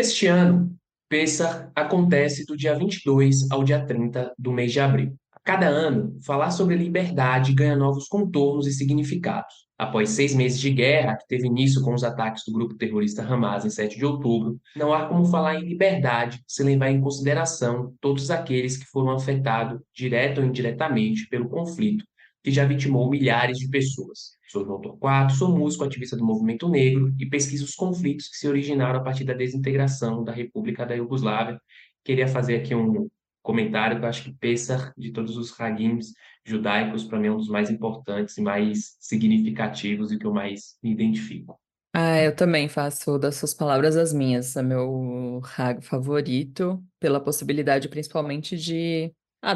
Este ano, Pêssar acontece do dia 22 ao dia 30 do mês de abril. A cada ano, falar sobre liberdade ganha novos contornos e significados. Após 6 meses de guerra, que teve início com os ataques do grupo terrorista Hamas em 7 de outubro, não há como falar em liberdade sem levar em consideração todos aqueles que foram afetados, direto ou indiretamente, pelo conflito que já vitimou milhares de pessoas. Sou João Torquato, sou músico ativista do movimento negro e pesquiso os conflitos que se originaram a partir da desintegração da República da Iugoslávia. Queria fazer aqui um comentário que eu acho que Pessah, de todos os hagims judaicos, para mim é um dos mais importantes e mais significativos e que eu mais me identifico. Ah, eu também faço das suas palavras as minhas. É meu rag favorito, pela possibilidade principalmente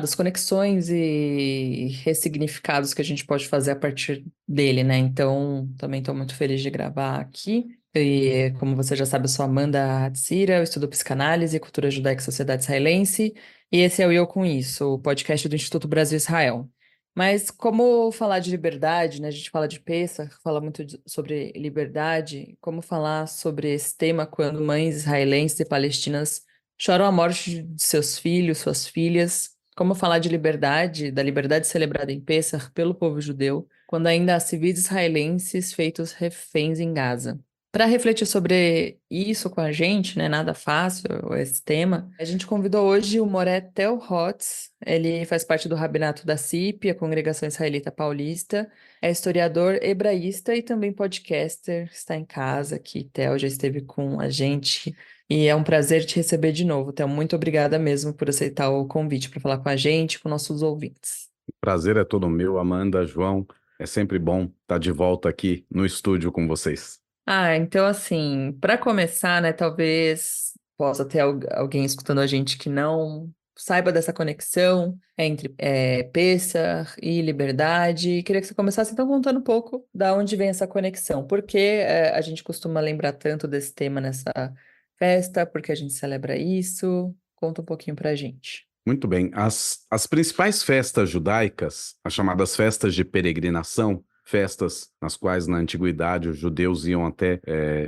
das conexões e ressignificados que a gente pode fazer a partir dele, né? Então, também estou muito feliz de gravar aqui. E, como você já sabe, eu sou Amanda Hatzira, eu estudo psicanálise, cultura judaica e sociedade israelense. E esse é o Eu Com Isso, o podcast do Instituto Brasil-Israel. Mas como falar de liberdade, né? A gente fala de Pessah, fala muito sobre liberdade. Como falar sobre esse tema quando mães israelenses e palestinas choram a morte de seus filhos, suas filhas? Como falar de liberdade, da liberdade celebrada em Pessah pelo povo judeu, quando ainda há civis israelenses feitos reféns em Gaza? Para refletir sobre isso com a gente, né, nada fácil esse tema, a gente convidou hoje o Moré Tel Hotz. Ele faz parte do Rabinato da CIP, a Congregação Israelita Paulista, é historiador hebraísta e também podcaster, está em casa aqui. Tel já esteve com a gente e é um prazer te receber de novo. Tel, muito obrigada mesmo por aceitar o convite para falar com a gente, com nossos ouvintes. Prazer é todo meu, Amanda, João. É sempre bom estar de volta aqui no estúdio com vocês. Então assim, para começar, né, talvez possa ter alguém escutando a gente que não saiba dessa conexão entre Pêssar e liberdade. Queria que você começasse então contando um pouco da onde vem essa conexão. Por que a gente costuma lembrar tanto desse tema nessa festa? Por que a gente celebra isso? Conta um pouquinho pra gente. Muito bem. As principais festas judaicas, as chamadas festas de peregrinação, festas nas quais na antiguidade os judeus iam até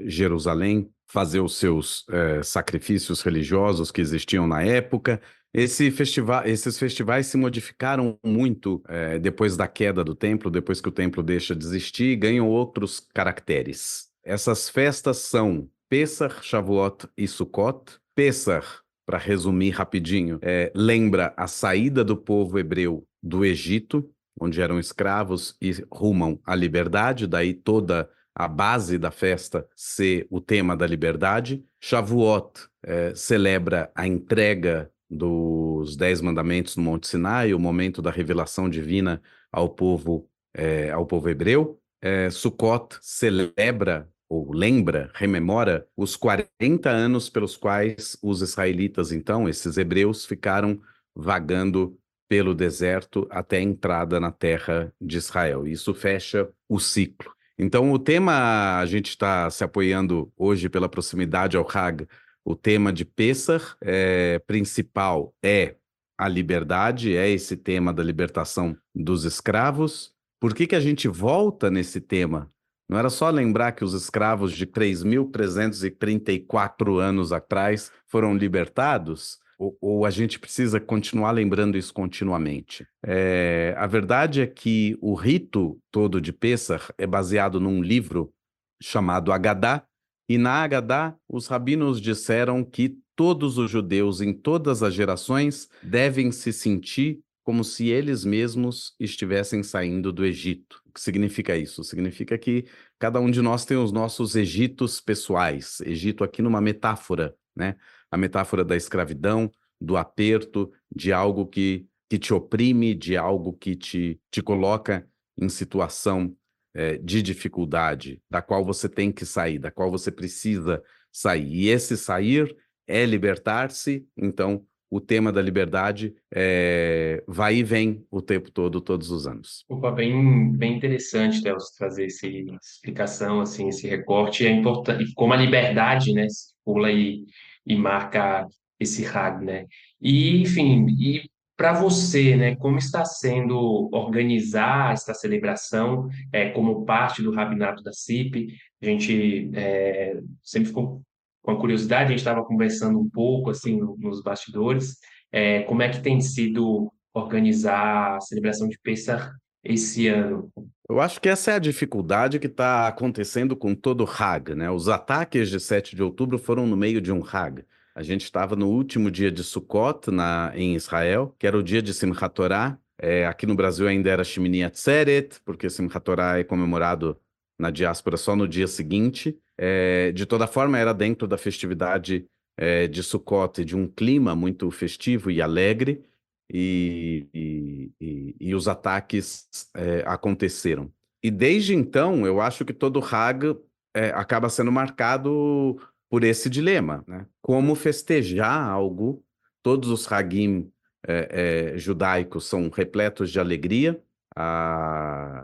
Jerusalém fazer os seus sacrifícios religiosos que existiam na época. Esses festivais se modificaram muito depois da queda do templo, depois que o templo deixa de existir, ganham outros caracteres. Essas festas são Pessah, Shavuot e Sukkot. Pessah, para resumir rapidinho, lembra a saída do povo hebreu do Egito, onde eram escravos e rumam à liberdade, daí toda a base da festa ser o tema da liberdade. Shavuot celebra a entrega dos 10 mandamentos no Monte Sinai, o momento da revelação divina ao povo hebreu. Sukkot celebra ou lembra, rememora os 40 anos pelos quais os israelitas, então, esses hebreus, ficaram vagando pelo deserto até a entrada na terra de Israel. Isso fecha o ciclo. Então, o tema, a gente está se apoiando hoje pela proximidade ao Hag, o tema de Pessah principal é a liberdade, é esse tema da libertação dos escravos. Por que a gente volta nesse tema? Não era só lembrar que os escravos de 3.334 anos atrás foram libertados? Ou a gente precisa continuar lembrando isso continuamente? A verdade é que o rito todo de Pessah é baseado num livro chamado Agadá, e na Agadá os rabinos disseram que todos os judeus em todas as gerações devem se sentir como se eles mesmos estivessem saindo do Egito. O que significa isso? Significa que cada um de nós tem os nossos Egitos pessoais. Egito aqui numa metáfora, né? A metáfora da escravidão, do aperto, de algo que te oprime, de algo que te coloca em situação de dificuldade, da qual você tem que sair, da qual você precisa sair. E esse sair é libertar-se, então o tema da liberdade vai e vem o tempo todo, todos os anos. Opa, bem interessante, Theo, você trazer essa explicação, assim, esse recorte. É importante, como a liberdade, né, pula e marca esse RAG, né? E, enfim, e para você, né, como está sendo organizar esta celebração como parte do Rabinato da CIP? A gente sempre ficou com a curiosidade, a gente estava conversando um pouco, assim, nos bastidores, como é que tem sido organizar a celebração de Pessah esse ano? Eu acho que essa é a dificuldade que está acontecendo com todo o Hag, né? Os ataques de 7 de outubro foram no meio de um Hag. A gente estava no último dia de Sukkot, em Israel, que era o dia de Simchat Torah. Aqui no Brasil ainda era Shemini Atzeret, porque Simchat Torah é comemorado na diáspora só no dia seguinte. De toda forma, era dentro da festividade de Sukkot, de um clima muito festivo e alegre. E os ataques aconteceram. E desde então, eu acho que todo Hag acaba sendo marcado por esse dilema, né? Como festejar algo? Todos os Hagim judaicos são repletos de alegria.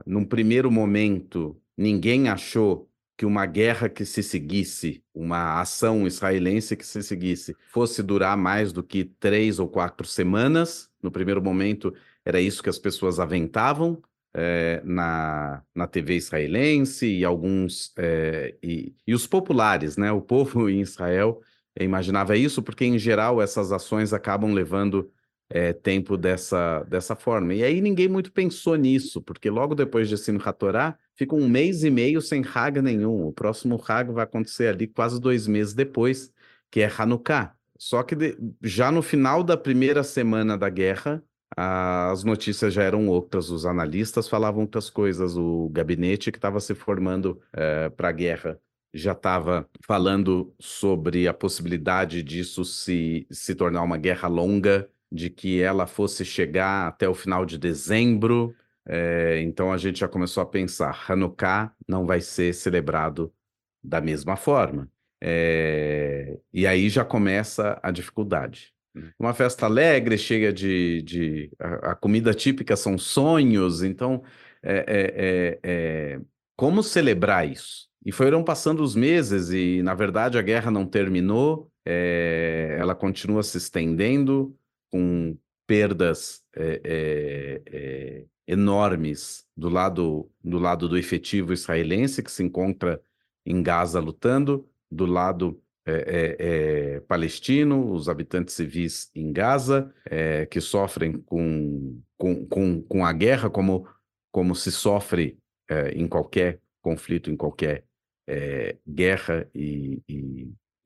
Num primeiro momento, ninguém achou que uma guerra que se seguisse, uma ação israelense que se seguisse, fosse durar mais do que 3 ou 4 semanas. No primeiro momento, era isso que as pessoas aventavam na TV israelense e alguns e os populares, né? O povo em Israel imaginava isso, porque em geral essas ações acabam levando tempo dessa forma. E aí ninguém muito pensou nisso, porque logo depois de Simchat Torah, fica 1 mês e meio sem Hag nenhum. O próximo Hag vai acontecer ali quase 2 meses depois, que é Hanukkah. Só que já no final da primeira semana da guerra, as notícias já eram outras, os analistas falavam outras coisas, o gabinete que estava se formando para a guerra já estava falando sobre a possibilidade disso se tornar uma guerra longa, de que ela fosse chegar até o final de dezembro. Então a gente já começou a pensar, Hanukkah não vai ser celebrado da mesma forma. E aí já começa a dificuldade. Uma festa alegre, cheia a comida típica são sonhos, então como celebrar isso? E foram passando os meses e, na verdade, a guerra não terminou, ela continua se estendendo, com perdas enormes do lado do efetivo israelense, que se encontra em Gaza lutando, do lado palestino, os habitantes civis em Gaza, que sofrem com a guerra, como se sofre em qualquer conflito, em qualquer guerra, e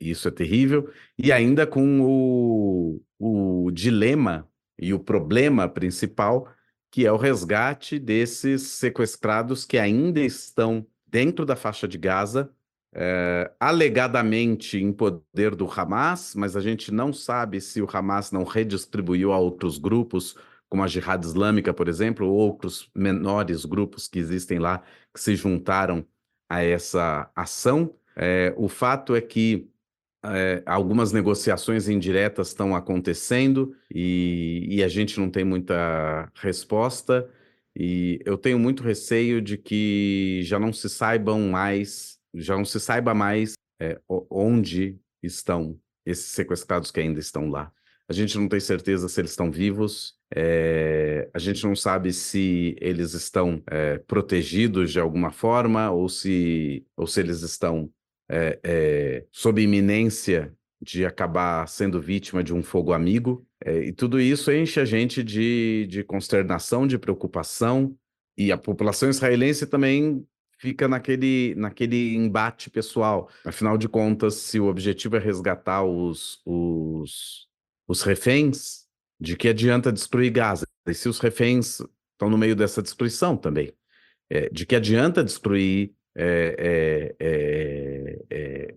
isso é terrível. E ainda com o dilema e o problema principal, que é o resgate desses sequestrados que ainda estão dentro da faixa de Gaza, alegadamente em poder do Hamas, mas a gente não sabe se o Hamas não redistribuiu a outros grupos, como a Jihad Islâmica, por exemplo, ou outros menores grupos que existem lá, que se juntaram a essa ação. O fato é que algumas negociações indiretas estão acontecendo e a gente não tem muita resposta, e eu tenho muito receio de que já não se saiba mais onde estão esses sequestrados que ainda estão lá. A gente não tem certeza se eles estão vivos, a gente não sabe se eles estão protegidos de alguma forma ou se eles estão sob iminência de acabar sendo vítima de um fogo amigo. E tudo isso enche a gente de consternação, de preocupação, e a população israelense também fica naquele embate pessoal. Afinal de contas, se o objetivo é resgatar os reféns, de que adianta destruir Gaza? E se os reféns estão no meio dessa destruição também? De que adianta destruir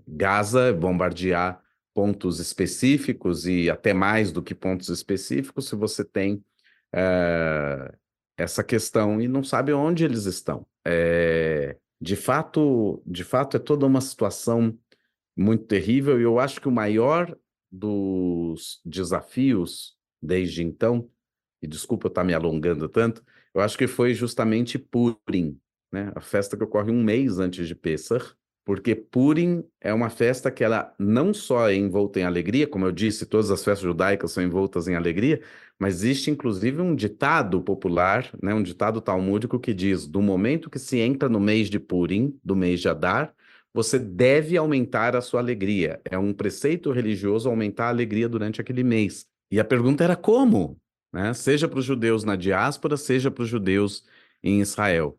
Gaza, bombardear pontos específicos e até mais do que pontos específicos, se você tem essa questão e não sabe onde eles estão. De fato, é toda uma situação muito terrível, e eu acho que o maior dos desafios desde então, e desculpa eu estar me alongando tanto, eu acho que foi justamente Purim, né? A festa que ocorre 1 mês antes de Pessah, porque Purim é uma festa que ela não só é envolta em alegria, como eu disse, todas as festas judaicas são envoltas em alegria, mas existe inclusive um ditado popular, né, um ditado talmúdico que diz: do momento que se entra no mês de Purim, do mês de Adar, você deve aumentar a sua alegria. É um preceito religioso aumentar a alegria durante aquele mês. E a pergunta era como? Né? Seja para os judeus na diáspora, seja para os judeus em Israel.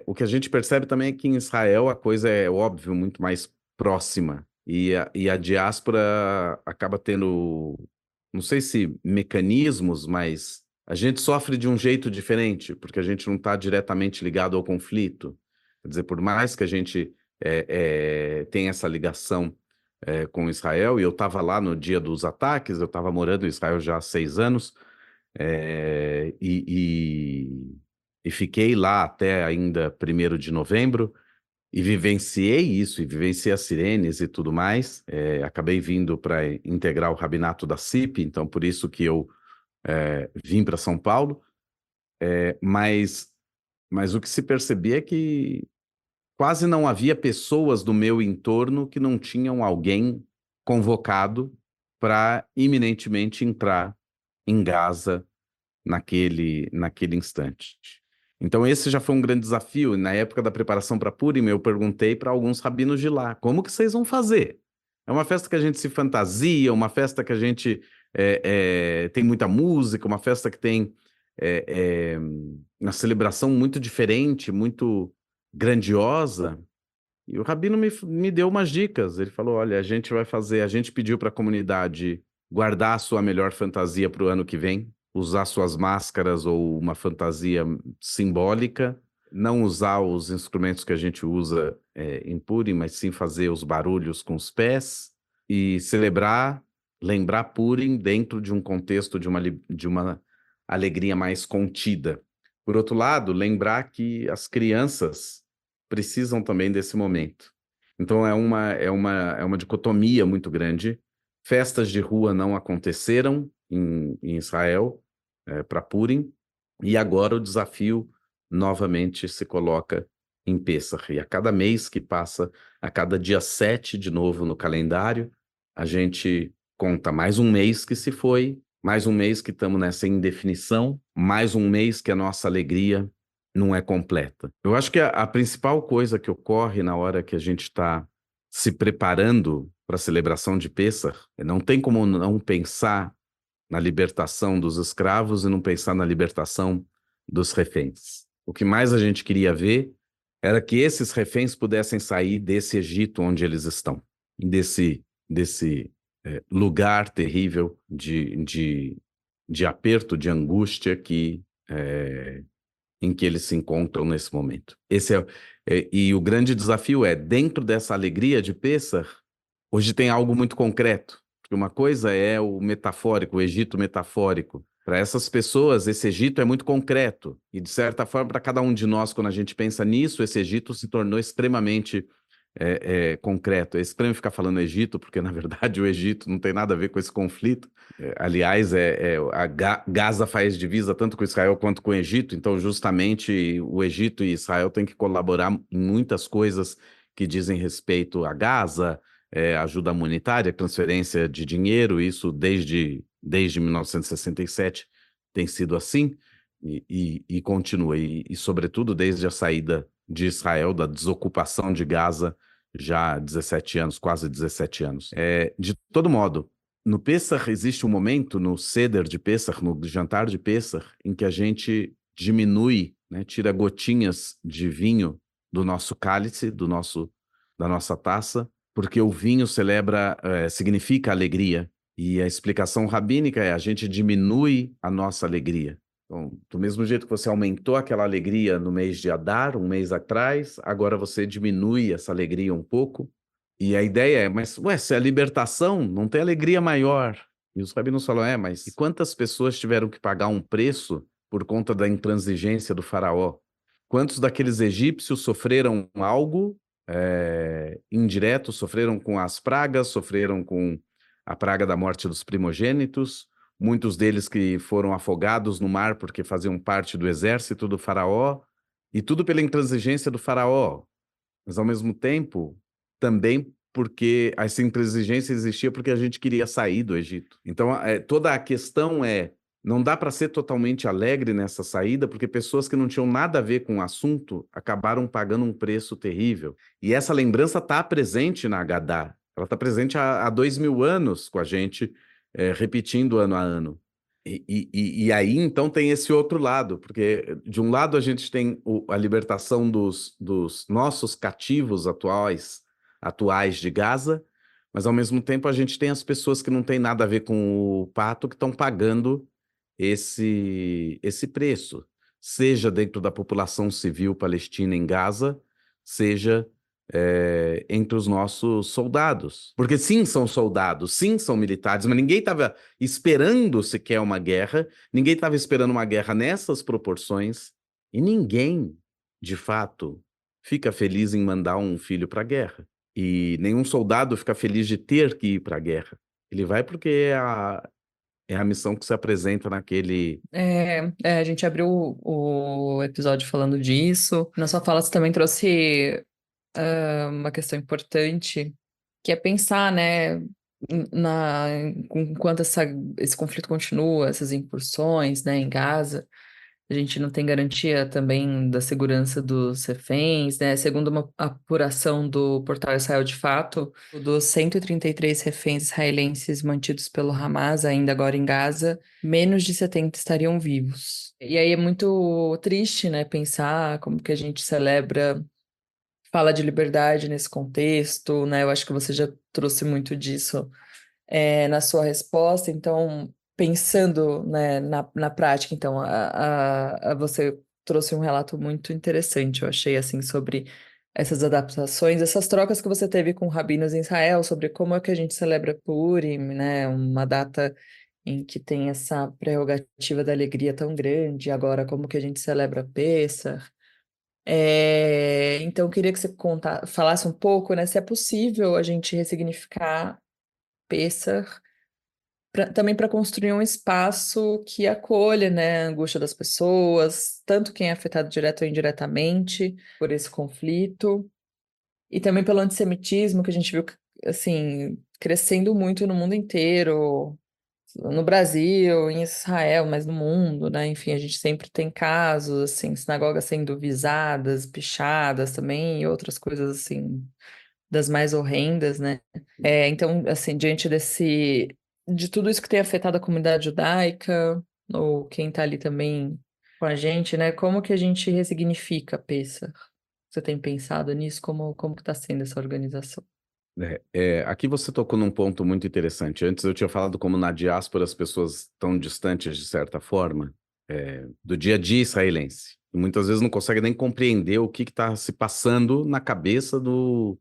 O que a gente percebe também é que em Israel a coisa é, óbvio, muito mais próxima. E a diáspora acaba tendo, não sei se mecanismos, mas a gente sofre de um jeito diferente, porque a gente não está diretamente ligado ao conflito. Quer dizer, por mais que a gente tenha essa ligação com Israel, e eu estava lá no dia dos ataques, eu estava morando em Israel já há 6 anos, e fiquei lá até ainda 1º de novembro, e vivenciei isso, e vivenciei as sirenes e tudo mais. Acabei vindo para integrar o rabinato da CIP, então por isso que eu vim para São Paulo, mas o que se percebia é que quase não havia pessoas do meu entorno que não tinham alguém convocado para iminentemente entrar em Gaza naquele instante. Então esse já foi um grande desafio. Na época da preparação para Purim, eu perguntei para alguns rabinos de lá, como que vocês vão fazer? É uma festa que a gente se fantasia, uma festa que a gente tem muita música, uma festa que tem uma celebração muito diferente, muito grandiosa. E o rabino me deu umas dicas. Ele falou: olha, a gente pediu para a comunidade guardar a sua melhor fantasia para o ano que vem, usar suas máscaras ou uma fantasia simbólica, não usar os instrumentos que a gente usa em Purim, mas sim fazer os barulhos com os pés e celebrar, lembrar Purim dentro de um contexto de uma alegria mais contida. Por outro lado, lembrar que as crianças precisam também desse momento. Então é uma dicotomia muito grande. Festas de rua não aconteceram em Israel para Purim, e agora o desafio novamente se coloca em Pêssar. E a cada mês que passa, a cada dia 7 de novo no calendário, a gente conta mais um mês que se foi, mais um mês que estamos nessa indefinição, mais um mês que a nossa alegria não é completa. Eu acho que a principal coisa que ocorre na hora que a gente está se preparando para a celebração de Pêssar, não tem como não pensar na libertação dos escravos e não pensar na libertação dos reféns. O que mais a gente queria ver era que esses reféns pudessem sair desse Egito onde eles estão, desse lugar terrível de aperto, de angústia em que eles se encontram nesse momento. E o grande desafio é, dentro dessa alegria de Pêssar, hoje tem algo muito concreto, porque uma coisa é o metafórico, o Egito metafórico. Para essas pessoas, esse Egito é muito concreto, e de certa forma, para cada um de nós, quando a gente pensa nisso, esse Egito se tornou extremamente concreto. É estranho ficar falando Egito, porque na verdade o Egito não tem nada a ver com esse conflito. Aliás, Gaza faz divisa tanto com Israel quanto com o Egito, então justamente o Egito e Israel têm que colaborar em muitas coisas que dizem respeito a Gaza, ajuda humanitária, transferência de dinheiro, isso desde 1967 tem sido assim, e continua, e sobretudo desde a saída de Israel, da desocupação de Gaza, já há 17 anos, quase 17 anos. De todo modo, no Pêssar existe um momento, no Seder de Pêssar, no jantar de Pêssar, em que a gente diminui, né, tira gotinhas de vinho do nosso cálice, da nossa taça, porque o vinho significa alegria, e a explicação rabínica é: a gente diminui a nossa alegria. Então, do mesmo jeito que você aumentou aquela alegria no mês de Adar, um mês atrás, agora você diminui essa alegria um pouco. E a ideia é: mas se é a libertação, não tem alegria maior. E os rabinos falam: mas e quantas pessoas tiveram que pagar um preço por conta da intransigência do faraó? Quantos daqueles egípcios sofreram algo indireto, sofreram com as pragas, sofreram com a praga da morte dos primogênitos, muitos deles que foram afogados no mar porque faziam parte do exército do faraó, e tudo pela intransigência do faraó. Mas, ao mesmo tempo, também porque essa intransigência existia porque a gente queria sair do Egito. Então, toda a questão é Não dá para ser totalmente alegre nessa saída, porque pessoas que não tinham nada a ver com o assunto acabaram pagando um preço terrível. E essa lembrança está presente na Haggadah. Ela está presente há 2000 anos com a gente, repetindo ano a ano. E aí, então, tem esse outro lado, porque de um lado a gente tem a libertação dos nossos cativos atuais de Gaza, mas ao mesmo tempo a gente tem as pessoas que não têm nada a ver com o pacto que estão pagando esse preço, seja dentro da população civil palestina em Gaza, seja entre os nossos soldados. Porque sim, são soldados, sim, são militares, mas ninguém estava esperando sequer uma guerra, ninguém estava esperando uma guerra nessas proporções, e ninguém, de fato, fica feliz em mandar um filho para a guerra. E nenhum soldado fica feliz de ter que ir para a guerra. Ele vai porque é a missão que se apresenta naquele. A gente abriu o episódio falando disso. Na sua fala, você também trouxe uma questão importante, que é pensar, né, enquanto esse conflito continua, essas incursões, né, em Gaza, a gente não tem garantia também da segurança dos reféns, né? Segundo uma apuração do portal Israel de Fato, dos 133 reféns israelenses mantidos pelo Hamas ainda agora em Gaza, menos de 70 estariam vivos. E aí é muito triste, né, pensar como que a gente celebra fala de liberdade nesse contexto, né? Eu acho que você já trouxe muito disso na sua resposta, então, pensando, né, na prática, então, você trouxe um relato muito interessante, eu achei, assim, sobre essas adaptações, essas trocas que você teve com rabinos em Israel, sobre como é que a gente celebra Purim, né, uma data em que tem essa prerrogativa da alegria tão grande, agora como que a gente celebra Pêssar. Então, eu queria que você falasse um pouco, né, se é possível a gente ressignificar Pêssar também para construir um espaço que acolha, né, a angústia das pessoas, tanto quem é afetado direto ou indiretamente por esse conflito, e também pelo antissemitismo que a gente viu, assim, crescendo muito no mundo inteiro, no Brasil, em Israel, mas no mundo, né? Enfim, a gente sempre tem casos, assim, sinagogas sendo visadas, pichadas também, e outras coisas, assim, das mais horrendas, né? Então, assim, diante de tudo isso que tem afetado a comunidade judaica, ou quem está ali também com a gente, né? Como que a gente ressignifica Pêssar? Você tem pensado nisso? Como que está sendo essa organização? Aqui você tocou num ponto muito interessante. Antes eu tinha falado como na diáspora as pessoas estão distantes, de certa forma, do dia a dia israelense. E muitas vezes não conseguem nem compreender o que está se passando na cabeça do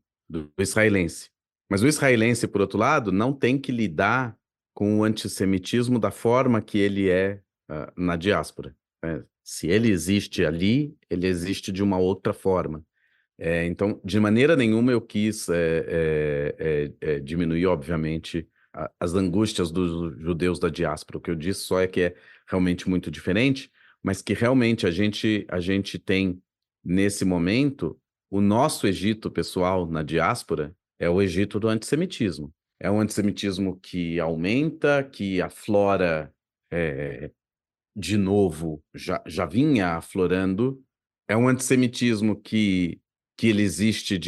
israelense. Mas o israelense, por outro lado, não tem que lidar com o antissemitismo da forma que ele é na diáspora. Se ele existe ali, ele existe de uma outra forma. Então, de maneira nenhuma eu quis diminuir, obviamente, as angústias dos judeus da diáspora. O que eu disse só é que é realmente muito diferente, mas que realmente a gente tem, nesse momento, o nosso Egito pessoal na diáspora é o Egito do antissemitismo. É um antissemitismo que aumenta, que aflora de novo, já vinha aflorando. É um antissemitismo que ele existe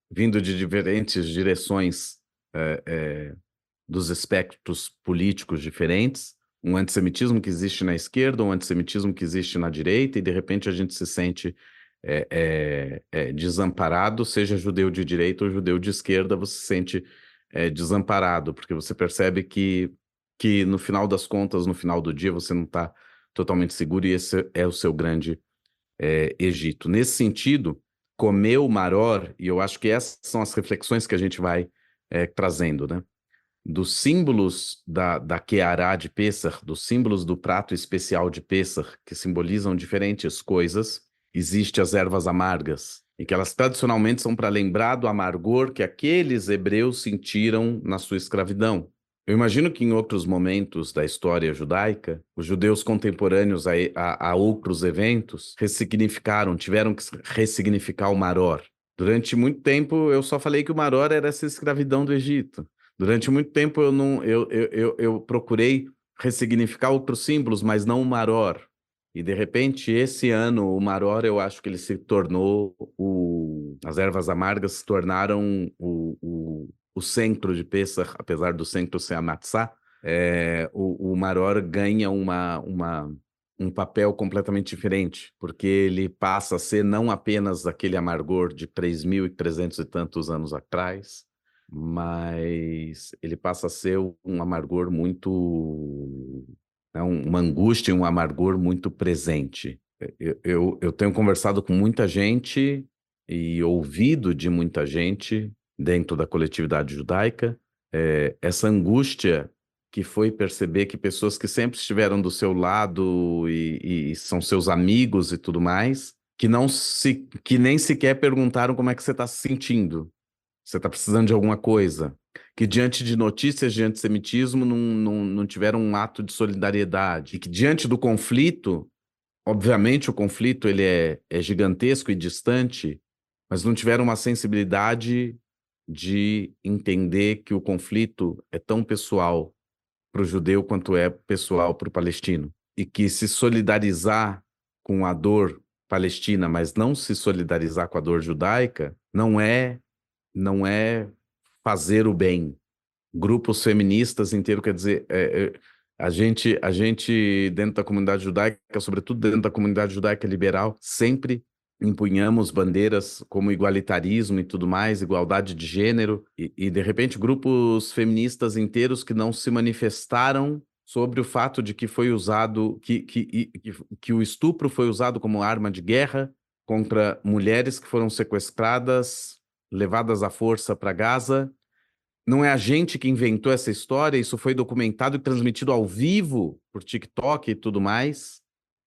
vindo de diferentes direções dos espectros políticos diferentes. Um antissemitismo que existe na esquerda, um antissemitismo que existe na direita, e de repente a gente se sente desamparado, seja judeu de direita ou judeu de esquerda, você se sente desamparado, porque você percebe que no final das contas, no final do dia, você não está totalmente seguro, e esse é o seu grande Egito. Nesse sentido, comer o maror, e eu acho que essas são as reflexões que a gente vai trazendo, né? Dos símbolos da Queará de Pêssar, dos símbolos do prato especial de Pêssar, que simbolizam diferentes coisas, existem as ervas amargas, e que elas tradicionalmente são para lembrar do amargor que aqueles hebreus sentiram na sua escravidão. Eu imagino que em outros momentos da história judaica, os judeus contemporâneos a outros eventos tiveram que ressignificar o maror. Durante muito tempo, eu só falei que o maror era essa escravidão do Egito. Durante muito tempo, eu procurei ressignificar outros símbolos, mas não o Maror. E, de repente, esse ano, o Maror, eu acho que ele se tornou as ervas amargas se tornaram o centro de Pessah, apesar do centro ser a Matzah. O Maror ganha um papel completamente diferente, porque ele passa a ser não apenas aquele amargor de 3.300 e tantos anos atrás, mas ele passa a ser um amargor muito, né, uma angústia, um amargor muito presente. Eu tenho conversado com muita gente e ouvido de muita gente dentro da coletividade judaica, essa angústia que foi perceber que pessoas que sempre estiveram do seu lado e são seus amigos e tudo mais, que nem sequer perguntaram como é que você está se sentindo. Você está precisando de alguma coisa. Que diante de notícias de antissemitismo não tiveram um ato de solidariedade. E que diante do conflito, obviamente o conflito ele é gigantesco e distante, mas não tiveram uma sensibilidade de entender que o conflito é tão pessoal para o judeu quanto é pessoal para o palestino. E que se solidarizar com a dor palestina, mas não se solidarizar com a dor judaica, não é fazer o bem. Grupos feministas inteiros, quer dizer, a gente dentro da comunidade judaica, sobretudo dentro da comunidade judaica liberal, sempre empunhamos bandeiras como igualitarismo e tudo mais, igualdade de gênero, e de repente grupos feministas inteiros que não se manifestaram sobre o fato de que foi usado, que o estupro foi usado como arma de guerra contra mulheres que foram sequestradas, levadas à força para Gaza. Não é a gente que inventou essa história, isso foi documentado e transmitido ao vivo por TikTok e tudo mais.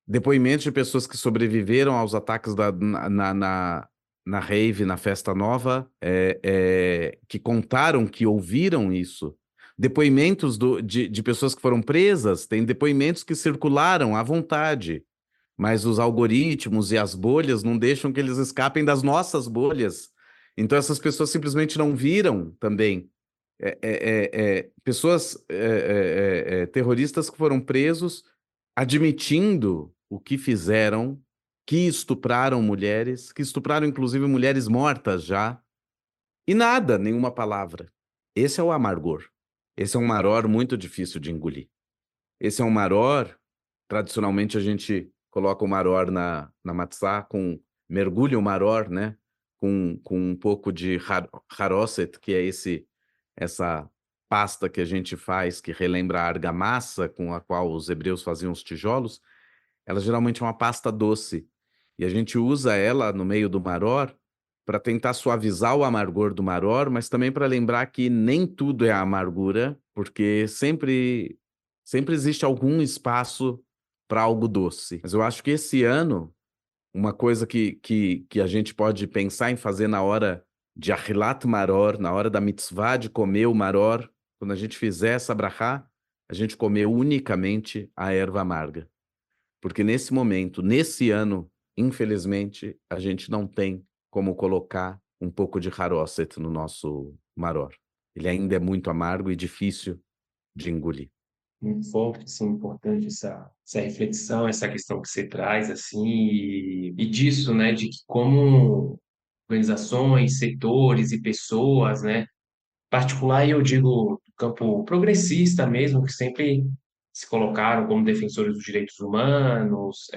Depoimentos de pessoas que sobreviveram aos ataques na rave, na Festa Nova, que contaram que ouviram isso. Depoimentos de pessoas que foram presas, tem depoimentos que circularam à vontade, mas os algoritmos e as bolhas não deixam que eles escapem das nossas bolhas. Então essas pessoas simplesmente não viram também pessoas terroristas que foram presos admitindo o que fizeram, que estupraram mulheres, que estupraram inclusive mulheres mortas já, e nada, nenhuma palavra. Esse é o amargor. Esse é um maror muito difícil de engolir. Esse é um maror, tradicionalmente a gente coloca o maror na matzá, mergulha o maror, né? Com um pouco de haroset, que é essa pasta que a gente faz, que relembra a argamassa com a qual os hebreus faziam os tijolos. Ela geralmente é uma pasta doce. E a gente usa ela no meio do maror para tentar suavizar o amargor do maror, mas também para lembrar que nem tudo é amargura, porque sempre existe algum espaço para algo doce. Mas eu acho que esse ano, uma coisa que a gente pode pensar em fazer na hora de Achilat Maror, na hora da mitzvah de comer o maror, quando a gente fizer essa brachá, a gente comer unicamente a erva amarga. Porque nesse momento, nesse ano, infelizmente, a gente não tem como colocar um pouco de haroset no nosso maror. Ele ainda é muito amargo e difícil de engolir. Muito forte, sim, importante essa reflexão, essa questão que você traz, assim, e disso, né, de que como organizações, setores e pessoas, né, particular, e eu digo do campo progressista mesmo, que sempre se colocaram como defensores dos direitos humanos,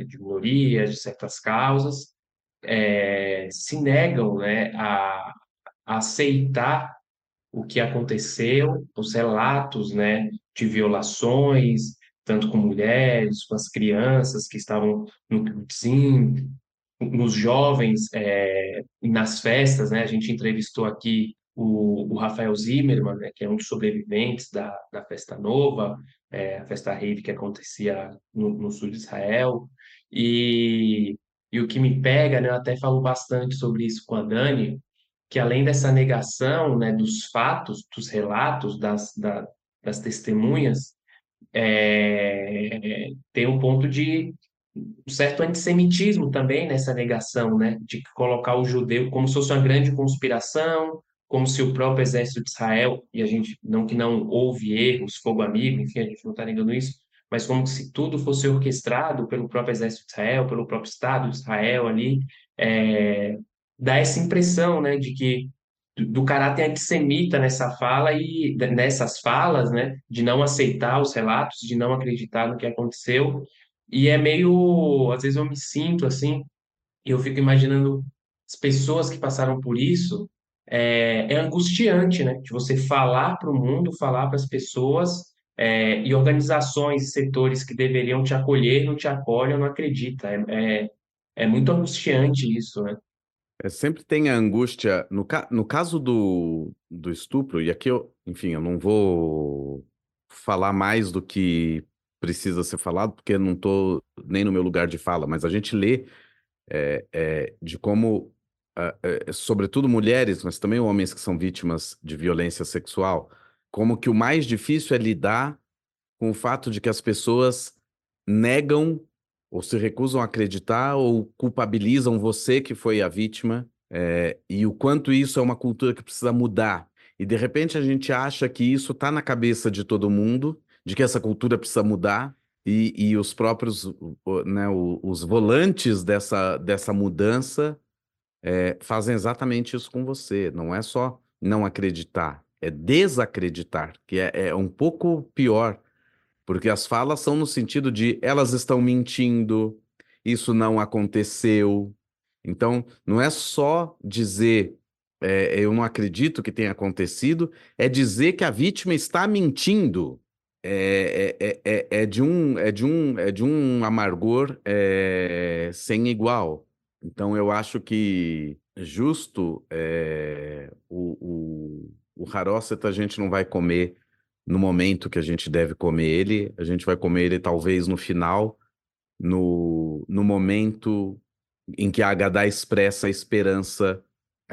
de minorias, de certas causas, se negam, né, a aceitar o que aconteceu, os relatos, né, de violações, tanto com mulheres, com as crianças que estavam no kibbutzim, nos jovens, nas festas, né? A gente entrevistou aqui o Rafael Zimmermann, né, que é um dos sobreviventes da Festa Nova, a Festa Rave que acontecia no sul de Israel. E o que me pega, né, eu até falo bastante sobre isso com a Dani, que além dessa negação, né, dos fatos, dos relatos, das testemunhas, tem um ponto de um certo antissemitismo também nessa negação, né, de colocar o judeu como se fosse uma grande conspiração, como se o próprio exército de Israel, e a gente não que não houve erros, fogo amigo, enfim, a gente não está negando isso, mas como se tudo fosse orquestrado pelo próprio exército de Israel, pelo próprio Estado de Israel ali, dá essa impressão, né, de que do caráter antissemita nessa fala e nessas falas, né, de não aceitar os relatos, de não acreditar no que aconteceu, e é meio, às vezes eu me sinto assim, e eu fico imaginando as pessoas que passaram por isso, é angustiante, né, de você falar para o mundo, falar para as pessoas, e organizações e setores que deveriam te acolher, não te acolhem, não acreditam, é muito angustiante isso, né? Sempre tem a angústia, no caso do estupro, e aqui enfim, eu não vou falar mais do que precisa ser falado, porque eu não estou nem no meu lugar de fala, mas a gente lê de como, sobretudo mulheres, mas também homens que são vítimas de violência sexual, como que o mais difícil é lidar com o fato de que as pessoas negam ou se recusam a acreditar ou culpabilizam você que foi a vítima, e o quanto isso é uma cultura que precisa mudar. E de repente a gente acha que isso está na cabeça de todo mundo, de que essa cultura precisa mudar, e os próprios, né, os volantes dessa mudança fazem exatamente isso com você. Não é só não acreditar, é desacreditar, que é um pouco pior. Porque as falas são no sentido de elas estão mentindo, isso não aconteceu. Então, não é só dizer eu não acredito que tenha acontecido, é dizer que a vítima está mentindo. É de um amargor sem igual. Então, eu acho que justo o Haroset a gente não vai comer no momento que a gente deve comer ele, a gente vai comer ele talvez no final, no momento em que a Haggadah expressa a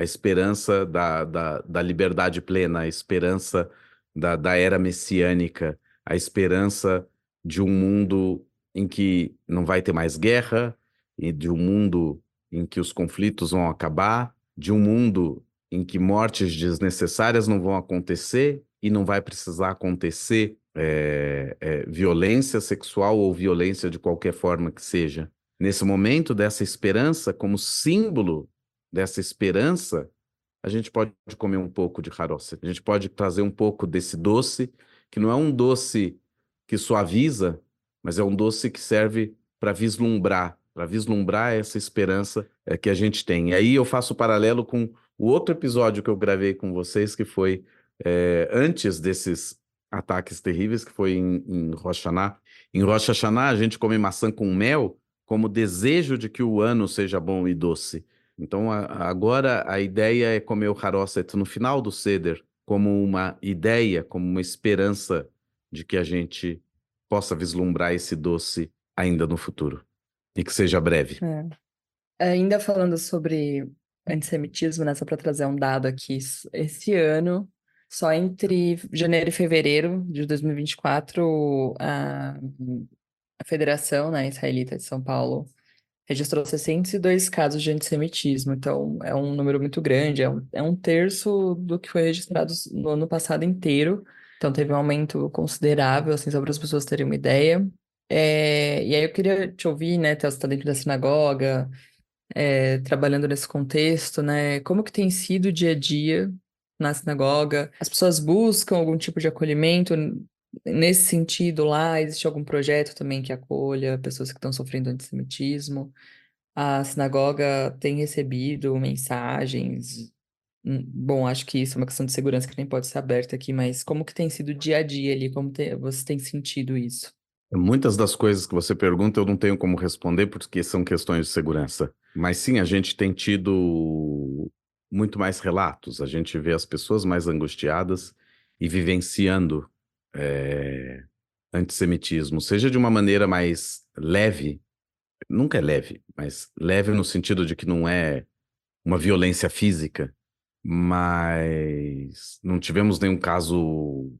esperança da liberdade plena, a esperança da era messiânica, a esperança de um mundo em que não vai ter mais guerra, e de um mundo em que os conflitos vão acabar, de um mundo em que mortes desnecessárias não vão acontecer e não vai precisar acontecer violência sexual ou violência de qualquer forma que seja. Nesse momento dessa esperança, como símbolo dessa esperança, a gente pode comer um pouco de haroset. A gente pode trazer um pouco desse doce, que não é um doce que suaviza, mas é um doce que serve para vislumbrar essa esperança que a gente tem. E aí eu faço o paralelo com o outro episódio que eu gravei com vocês, que foi antes desses ataques terríveis, que foi em Rosh Hashanah. Em Rosh Hashanah, a gente come maçã com mel como desejo de que o ano seja bom e doce. Então, agora a ideia é comer o haroset no final do Seder, como uma ideia, como uma esperança de que a gente possa vislumbrar esse doce ainda no futuro. E que seja breve. Ainda falando sobre antissemitismo, né, só para trazer um dado aqui, esse ano, só entre janeiro e fevereiro de 2024, a Federação, né, Israelita de São Paulo registrou 602 casos de antissemitismo, então é um número muito grande, é um terço do que foi registrado no ano passado inteiro, então teve um aumento considerável, assim, só para as pessoas terem uma ideia. E aí eu queria te ouvir, né, você está dentro da sinagoga, trabalhando nesse contexto, né, como que tem sido o dia a dia na sinagoga? As pessoas buscam algum tipo de acolhimento nesse sentido lá? Existe algum projeto também que acolha pessoas que estão sofrendo antissemitismo? A sinagoga tem recebido mensagens. Bom, acho que isso é uma questão de segurança que nem pode ser aberta aqui, mas como que tem sido o dia a dia ali? Como você tem sentido isso? Muitas das coisas que você pergunta eu não tenho como responder porque são questões de segurança. Mas sim, a gente tem tido muito mais relatos, a gente vê as pessoas mais angustiadas e vivenciando antissemitismo, seja de uma maneira mais leve, nunca é leve, mas leve no sentido de que não é uma violência física, mas não tivemos nenhum caso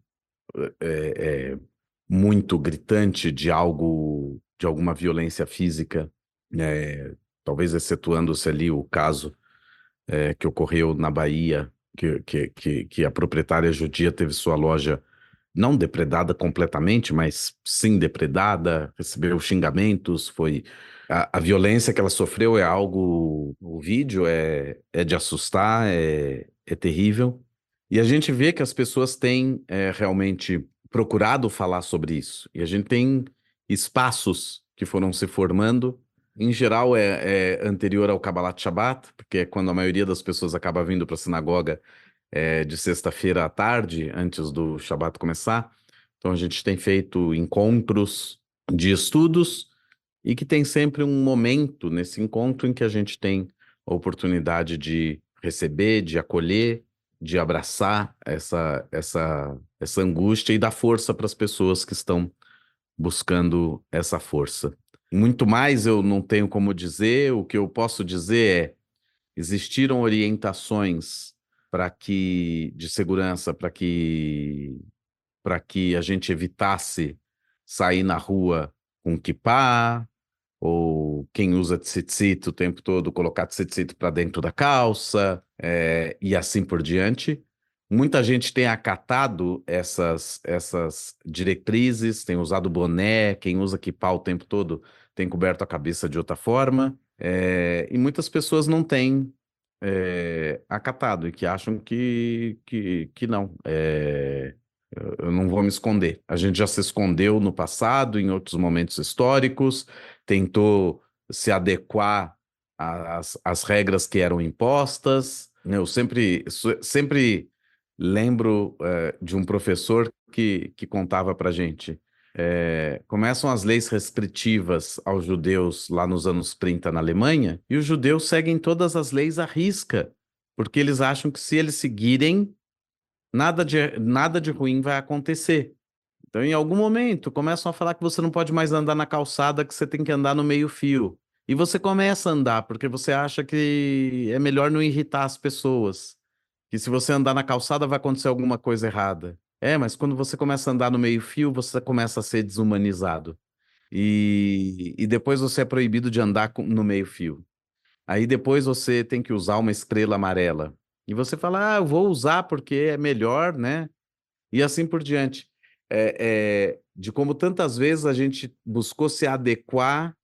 muito gritante de alguma violência física, talvez excetuando-se ali o caso que ocorreu na Bahia que a proprietária judia teve sua loja não depredada completamente, mas sim depredada, recebeu xingamentos, foi... A violência que ela sofreu é algo... O vídeo é de assustar, é terrível. E a gente vê que as pessoas têm realmente procurado falar sobre isso. E a gente tem espaços que foram se formando. Em geral, é anterior ao Kabbalat Shabbat, porque é quando a maioria das pessoas acaba vindo para a sinagoga de sexta-feira à tarde, antes do Shabbat começar. Então, a gente tem feito encontros de estudos e que tem sempre um momento nesse encontro em que a gente tem a oportunidade de receber, de acolher, de abraçar essa angústia e dar força para as pessoas que estão buscando essa força. Muito mais eu não tenho como dizer, o que eu posso dizer é: existiram orientações de segurança para que a gente evitasse sair na rua com kippá, ou quem usa tzitzit o tempo todo, colocar tzitzit para dentro da calça, e assim por diante. Muita gente tem acatado essas diretrizes, tem usado boné, quem usa kippá o tempo todo tem coberto a cabeça de outra forma, e muitas pessoas não têm acatado e que acham que não. Eu não vou me esconder. A gente já se escondeu no passado, em outros momentos históricos, tentou se adequar às regras que eram impostas. Eu sempre lembro de um professor que contava para gente. Começam as leis restritivas aos judeus lá nos anos 30 na Alemanha, e os judeus seguem todas as leis à risca, porque eles acham que se eles seguirem, nada de ruim vai acontecer. Então, em algum momento, começam a falar que você não pode mais andar na calçada, que você tem que andar no meio-fio. E você começa a andar, porque você acha que é melhor não irritar as pessoas. Que se você andar na calçada vai acontecer alguma coisa errada. Mas quando você começa a andar no meio-fio, você começa a ser desumanizado. E depois você é proibido de andar no meio-fio. Aí depois você tem que usar uma estrela amarela. E você fala, eu vou usar porque é melhor, né? E assim por diante. De como tantas vezes a gente buscou se adequar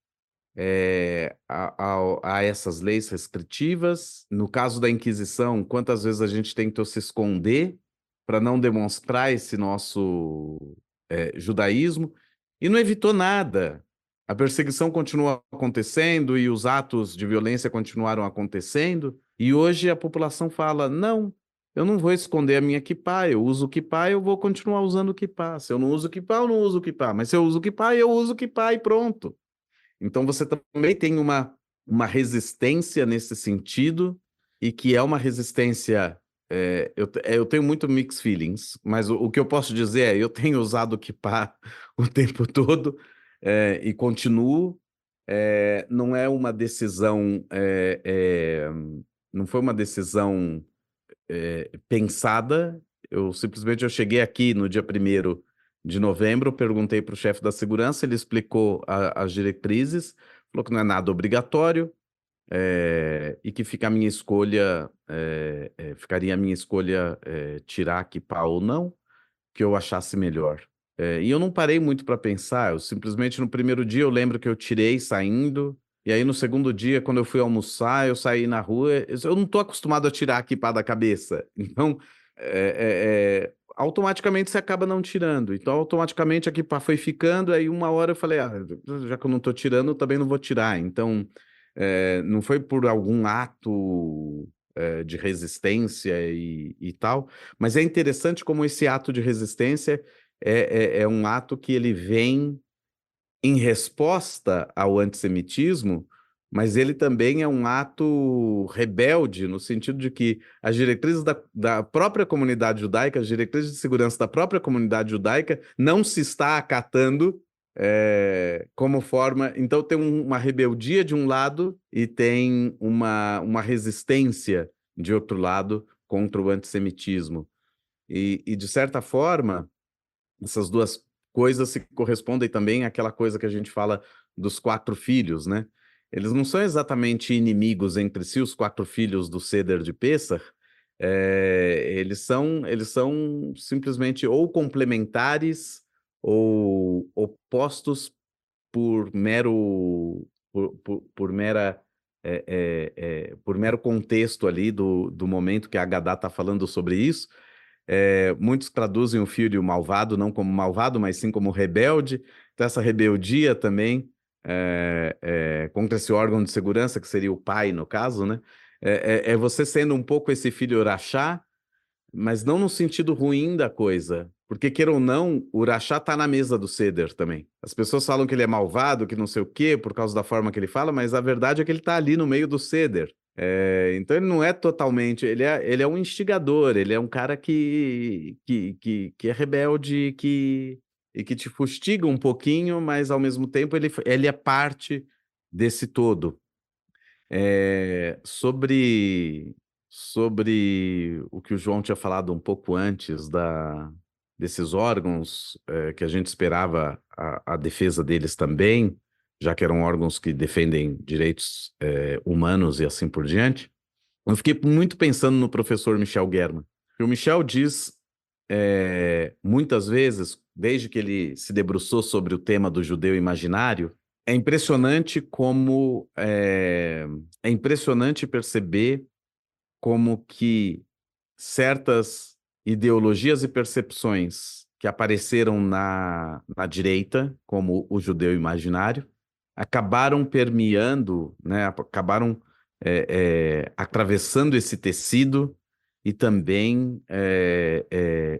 a essas leis restritivas. No caso da Inquisição, quantas vezes a gente tentou se esconder para não demonstrar esse nosso judaísmo, e não evitou nada. A perseguição continuou acontecendo e os atos de violência continuaram acontecendo, e hoje a população fala, não, eu não vou esconder a minha kippá, eu uso kippá, eu vou continuar usando kippá. Se eu não uso kippá, eu não uso kippá, mas se eu uso kippá, eu uso kippá e pronto. Então você também tem uma resistência nesse sentido, e que é uma resistência... eu tenho muito mixed feelings, mas o que eu posso dizer eu tenho usado o kippá o tempo todo, e continuo. Não é uma decisão... não foi uma decisão pensada. Eu cheguei aqui no dia 1º de novembro, perguntei para o chefe da segurança, ele explicou as diretrizes, falou que não é nada obrigatório, e que ficaria a minha escolha tirar kippá ou não, que eu achasse melhor. E eu não parei muito para pensar, eu simplesmente no primeiro dia eu lembro que eu tirei saindo, e aí no segundo dia, quando eu fui almoçar, eu saí na rua, eu não estou acostumado a tirar a kippá da cabeça, então automaticamente você acaba não tirando. Então automaticamente a kippá foi ficando, aí uma hora eu falei, já que eu não estou tirando, eu também não vou tirar. Então não foi por algum ato de resistência e tal, mas é interessante como esse ato de resistência é um ato que ele vem em resposta ao antissemitismo, mas ele também é um ato rebelde, no sentido de que as diretrizes da própria comunidade judaica, as diretrizes de segurança da própria comunidade judaica, não se está acatando como forma... Então tem uma rebeldia de um lado e tem uma resistência de outro lado contra o antissemitismo. E de certa forma, essas duas coisas se correspondem também àquela coisa que a gente fala dos 4 filhos, né? Eles não são exatamente inimigos entre si, os 4 filhos do Seder de Pessach, Eles são simplesmente ou complementares ou opostos por mero por mera por mero contexto ali do momento que a Agadá está falando sobre isso. Muitos traduzem o filho malvado não como malvado, mas sim como rebelde. Então, essa rebeldia também contra esse órgão de segurança, que seria o pai, no caso, né? É você sendo um pouco esse filho Urachá, mas não no sentido ruim da coisa. Porque, queira ou não, o Urachá tá na mesa do Ceder também. As pessoas falam que ele é malvado, que não sei o quê, por causa da forma que ele fala, mas a verdade é que ele tá ali no meio do Ceder. Então ele não é totalmente. Ele é um instigador, ele é um cara que é rebelde e que te fustiga um pouquinho, mas ao mesmo tempo ele é parte desse todo. Sobre o que o João tinha falado um pouco antes desses órgãos, que a gente esperava a defesa deles também, já que eram órgãos que defendem direitos, humanos e assim por diante, eu fiquei muito pensando no professor Michel German. O Michel diz, muitas vezes, desde que ele se debruçou sobre o tema do judeu imaginário, é impressionante é impressionante perceber como que certas ideologias e percepções que apareceram na direita, como o judeu imaginário, acabaram permeando, né, acabaram atravessando esse tecido e também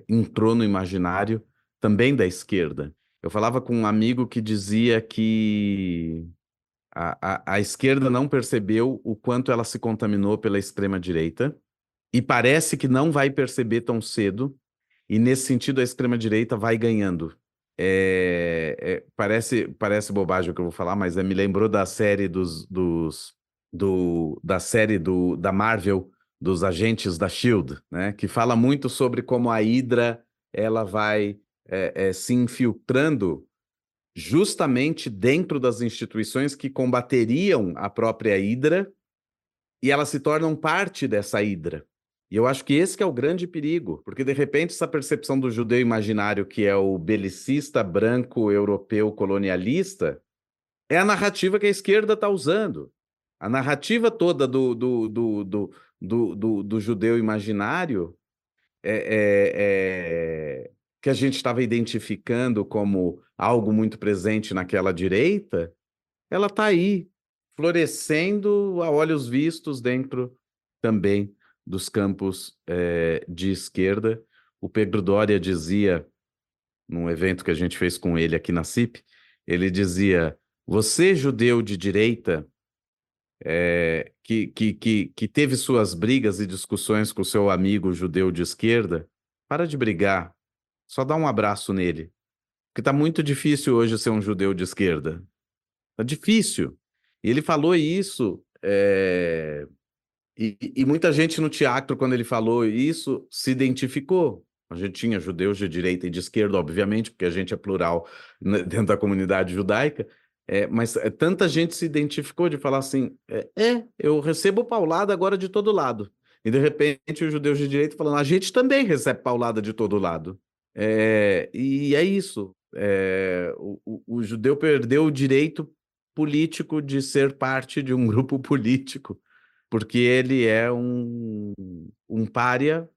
entrou no imaginário também da esquerda. Eu falava com um amigo que dizia que a esquerda não percebeu o quanto ela se contaminou pela extrema-direita e parece que não vai perceber tão cedo, e nesse sentido a extrema-direita vai ganhando. Parece bobagem o que eu vou falar, mas me lembrou da série da Marvel, dos agentes da Shield, né? Que fala muito sobre como a Hydra ela vai se infiltrando justamente dentro das instituições que combateriam a própria Hydra, e elas se tornam parte dessa Hydra. E eu acho que esse que é o grande perigo, porque de repente essa percepção do judeu imaginário, que é o belicista branco europeu colonialista, é a narrativa que a esquerda está usando. A narrativa toda do judeu imaginário que a gente estava identificando como algo muito presente naquela direita, ela está aí, florescendo a olhos vistos dentro também dos campos de esquerda. O Pedro Doria dizia, num evento que a gente fez com ele aqui na CIP, ele dizia: você, judeu de direita, que teve suas brigas e discussões com seu amigo judeu de esquerda, para de brigar, só dá um abraço nele. Porque tá muito difícil hoje ser um judeu de esquerda. Tá difícil. E ele falou isso, e muita gente no teatro, quando ele falou isso, se identificou. A gente tinha judeus de direita e de esquerda, obviamente, porque a gente é plural, né, dentro da comunidade judaica, mas tanta gente se identificou de falar assim, eu recebo paulada agora de todo lado. E de repente os judeus de direita falando, a gente também recebe paulada de todo lado. E é isso. O judeu perdeu o direito político de ser parte de um grupo político, porque ele é um pária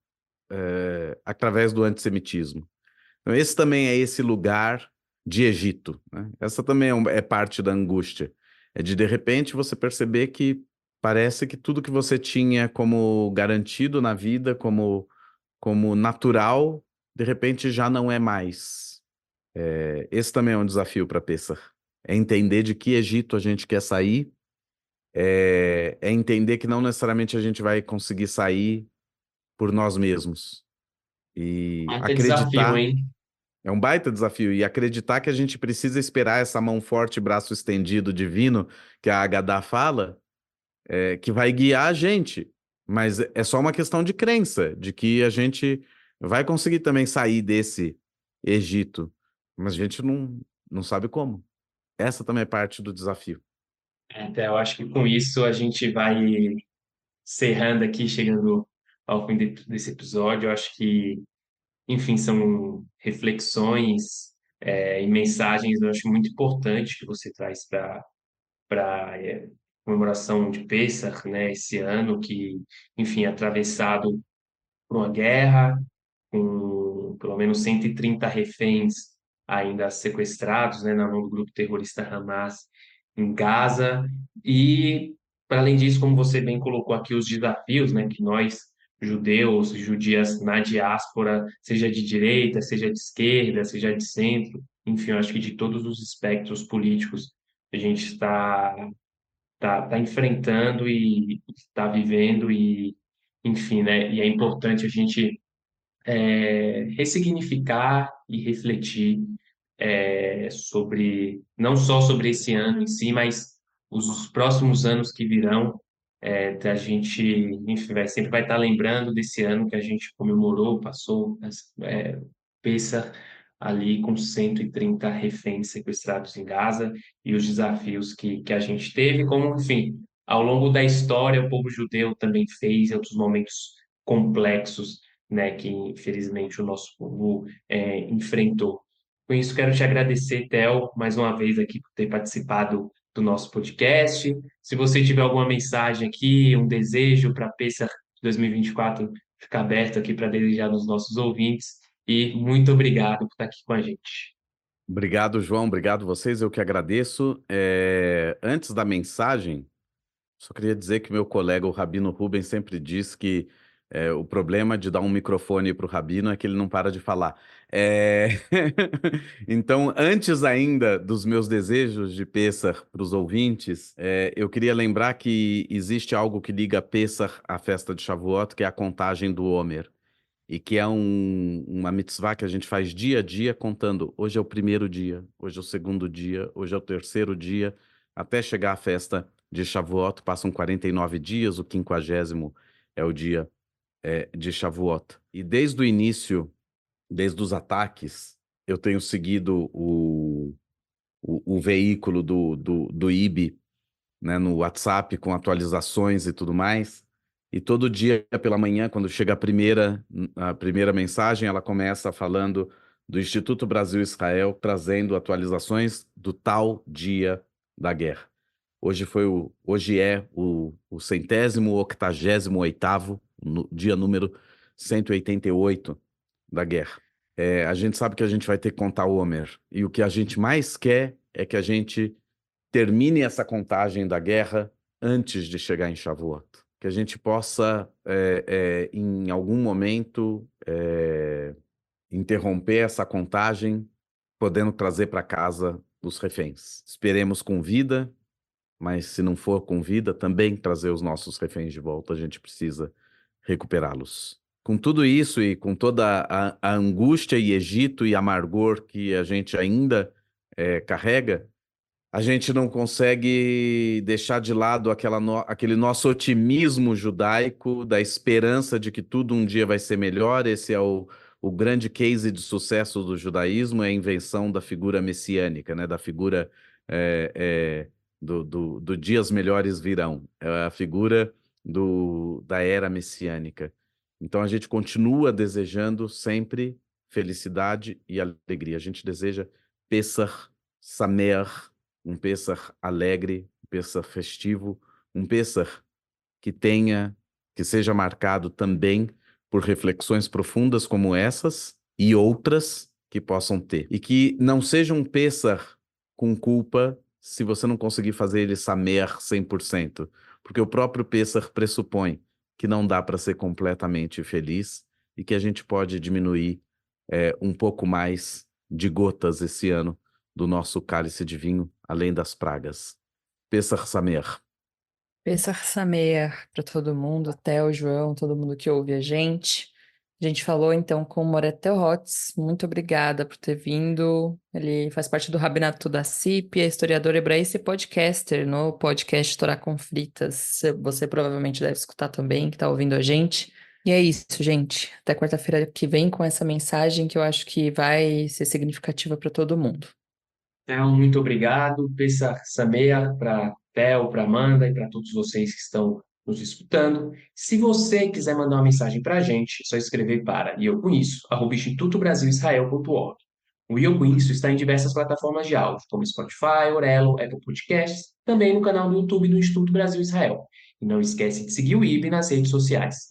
através do antissemitismo. Então, esse também é esse lugar de Egito, né? Essa também é parte da angústia. É de repente, você perceber que parece que tudo que você tinha como garantido na vida, como natural, de repente já não é mais. Esse também é um desafio para Pessah. É entender de que Egito a gente quer sair, é entender que não necessariamente a gente vai conseguir sair por nós mesmos. E Baita desafio, acreditar, hein? é um baita desafio, e acreditar que a gente precisa esperar essa mão forte, braço estendido divino, que a Agadá fala, que vai guiar a gente. Mas é só uma questão de crença, de que a gente vai conseguir também sair desse Egito. Mas a gente não sabe como. Essa também é parte do desafio. Então, eu acho que com isso a gente vai encerrando aqui, chegando ao fim desse episódio. Eu acho que, enfim, são reflexões e mensagens, eu acho muito importante que você traz para comemoração de Pêssar, né, esse ano que, enfim, é atravessado por uma guerra, com pelo menos 130 reféns ainda sequestrados, né, na mão do grupo terrorista Hamas em Gaza. E, para além disso, como você bem colocou aqui, os desafios, né, que nós, judeus, judias na diáspora, seja de direita, seja de esquerda, seja de centro, enfim, eu acho que de todos os espectros políticos a gente está enfrentando e está vivendo e, enfim, né, e é importante a gente ressignificar e refletir sobre, não só sobre esse ano em si, mas os próximos anos que virão, a gente, enfim, sempre vai estar lembrando desse ano que a gente comemorou, passou, Pêssar ali com 130 reféns sequestrados em Gaza e os desafios que a gente teve, como, enfim, ao longo da história, o povo judeu também fez em outros momentos complexos, né, que infelizmente o nosso povo enfrentou. Com isso, quero te agradecer, Theo, mais uma vez aqui por ter participado do nosso podcast. Se você tiver alguma mensagem aqui, um desejo para Pêssar 2024, fica aberto aqui para desejar nos nossos ouvintes. E muito obrigado por estar aqui com a gente. Obrigado, João. Obrigado vocês. Eu que agradeço. Antes da mensagem, só queria dizer que meu colega, o Rabino Rubens, sempre diz que o problema de dar um microfone para o Rabino é que ele não para de falar. É, Então, antes ainda dos meus desejos de Pêssar para os ouvintes, eu queria lembrar que existe algo que liga Pêssar à festa de Shavuot, que é a contagem do Homer. E que é uma mitzvah que a gente faz dia a dia, contando. Hoje é o primeiro dia, hoje é o segundo dia, hoje é o terceiro dia, até chegar à festa de Shavuot. Passam 49 dias, o 50º é o dia de Shavuot. E desde o início, desde os ataques, eu tenho seguido o veículo do IB, né, no WhatsApp com atualizações e tudo mais. E todo dia pela manhã, quando chega a primeira mensagem, ela começa falando do Instituto Brasil-Israel, trazendo atualizações do tal dia da guerra. Hoje é o 188º dia número 188 da guerra. A gente sabe que a gente vai ter que contar o Homer. E o que a gente mais quer é que a gente termine essa contagem da guerra antes de chegar em Shavuot. Que a gente possa, em algum momento, interromper essa contagem, podendo trazer para casa os reféns. Esperemos com vida, mas se não for com vida, também trazer os nossos reféns de volta. A gente precisa recuperá-los. Com tudo isso e com toda a angústia e Egito e amargor que a gente ainda carrega, a gente não consegue deixar de lado aquele nosso otimismo judaico, da esperança de que tudo um dia vai ser melhor. Esse é o grande case de sucesso do judaísmo, é a invenção da figura messiânica, né? Da figura do dias melhores virão, é a figura da era messiânica. Então a gente continua desejando sempre felicidade e alegria. A gente deseja Pesach Sameach, um Pêssar alegre, um Pêssar festivo, um Pêssar que seja marcado também por reflexões profundas como essas e outras que possam ter. E que não seja um Pêssar com culpa se você não conseguir fazer ele samer 100%, porque o próprio Pêssar pressupõe que não dá para ser completamente feliz e que a gente pode diminuir um pouco mais de gotas esse ano do nosso cálice de vinho, além das pragas. Pessach Sameach. Pessar Sameach para todo mundo, até o João, todo mundo que ouve a gente. A gente falou então com o Moret Hotz. Muito obrigada por ter vindo. Ele faz parte do Rabinato da CIP, é historiador hebraísta e podcaster no podcast Torá com Fritas. Você provavelmente deve escutar também, que está ouvindo a gente. E é isso, gente. Até quarta-feira que vem com essa mensagem que eu acho que vai ser significativa para todo mundo. Então, muito obrigado. Pêssar Sameach para Theo, para Amanda e para todos vocês que estão nos escutando. Se você quiser mandar uma mensagem para a gente, é só escrever para iocomisso@institutobrasilisrael.org. O E Eu Com Isso está em diversas plataformas de áudio, como Spotify, Orelo, Apple Podcasts, também no canal do YouTube do Instituto Brasil Israel. E não esquece de seguir o IB nas redes sociais.